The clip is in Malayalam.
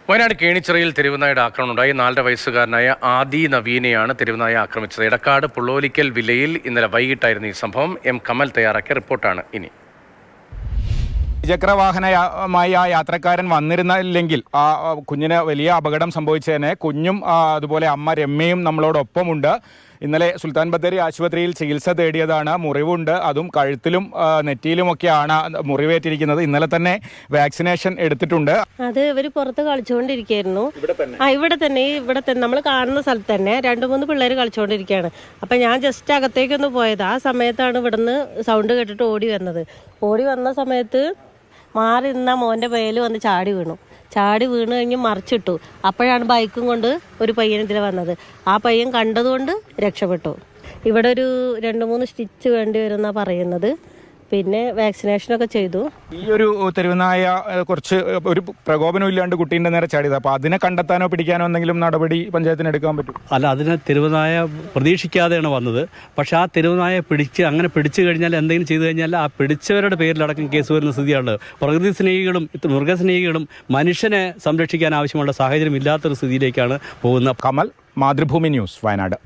വയനാട് കേണിച്ചിറയിൽ തെരുവുനായുടെ ആക്രമണമുണ്ടായി. 4.5 വയസ്സുകാരനായ ആദി നവീനെയാണ് തെരുവുനായ ആക്രമിച്ചത്. എടക്കാട് പുള്ളോലിക്കൽ വില്ലയിൽ ഇന്നലെ വൈകിട്ടായിരുന്നു ഈ സംഭവം. എം കമൽ തയ്യാറാക്കിയ റിപ്പോർട്ടാണ് ഇനി. ഇരുചക്രവാഹനമായി ആ യാത്രക്കാരൻ വന്നിരുന്നില്ലെങ്കിൽ ആ കുഞ്ഞിന് വലിയ അപകടം സംഭവിച്ചതിന് കുഞ്ഞും അതുപോലെ അമ്മ രമ്യയും നമ്മളോടൊപ്പമുണ്ട്. ഇന്നലെ സുൽത്താൻ ബത്തേരി ആശുപത്രിയിൽ ചികിത്സ തേടിയതാണ്. മുറിവുണ്ട്, അതും കഴുത്തിലും നെറ്റിയിലുമൊക്കെയാണ് മുറിവേറ്റിരിക്കുന്നത്. ഇന്നലെ തന്നെ വാക്സിനേഷൻ എടുത്തിട്ടുണ്ട്. അത് ഇവർ പുറത്ത് കളിച്ചുകൊണ്ടിരിക്കുകയായിരുന്നു. ഇവിടെ തന്നെ നമ്മൾ കാണുന്ന സ്ഥലത്ത് തന്നെ 2-3 പിള്ളേർ കളിച്ചുകൊണ്ടിരിക്കുകയാണ്. അപ്പം ഞാൻ ജസ്റ്റ് അകത്തേക്കൊന്ന് പോയത്. ആ സമയത്താണ് ഇവിടുന്ന് സൗണ്ട് കേട്ടിട്ട് ഓടി വന്ന സമയത്ത് മാറി നിന്ന മോൻ്റെ മേല് വന്ന് ചാടി വീണ് കഴിഞ്ഞ് മറിച്ചിട്ടു. അപ്പോഴാണ് ബൈക്കും കൊണ്ട് ഒരു പയ്യൻ ഇതിൽ വന്നത്. ആ പയ്യൻ കണ്ടതുകൊണ്ട് രക്ഷപ്പെട്ടു. ഇവിടെ ഒരു 2-3 സ്റ്റിച്ച് വേണ്ടി വരുമെന്നാണ് പറയുന്നത്. പിന്നെ വാക്സിനേഷനൊക്കെ ചെയ്തു. ഈ ഒരു തെരുവുനായ കുറച്ച് ഒരു പ്രകോപനം ഇല്ലാണ്ട് കുട്ടീൻ്റെ നേരെ ചാടിയത്. അപ്പോൾ അതിനെ കണ്ടെത്താനോ പിടിക്കാനോ എന്തെങ്കിലും നടപടി പഞ്ചായത്തിന് എടുക്കാൻ പറ്റും? അല്ല, അതിനെ തെരുവുനായ പ്രതീക്ഷിക്കാതെയാണ് വന്നത്. പക്ഷേ ആ തെരുവുനായ പിടിച്ചു കഴിഞ്ഞാൽ എന്തെങ്കിലും ചെയ്തു കഴിഞ്ഞാൽ ആ പിടിച്ചവരുടെ പേരിലടക്കം കേസ് വരുന്ന സ്ഥിതിയാണ്. പ്രകൃതി സ്നേഹികളും മൃഗസ്നേഹികളും മനുഷ്യനെ സംരക്ഷിക്കാൻ ആവശ്യമുള്ള സാഹചര്യം ഇല്ലാത്തൊരു സ്ഥിതിയിലേക്കാണ് പോകുന്നത്. കമൽ, മാതൃഭൂമി ന്യൂസ്, വയനാട്.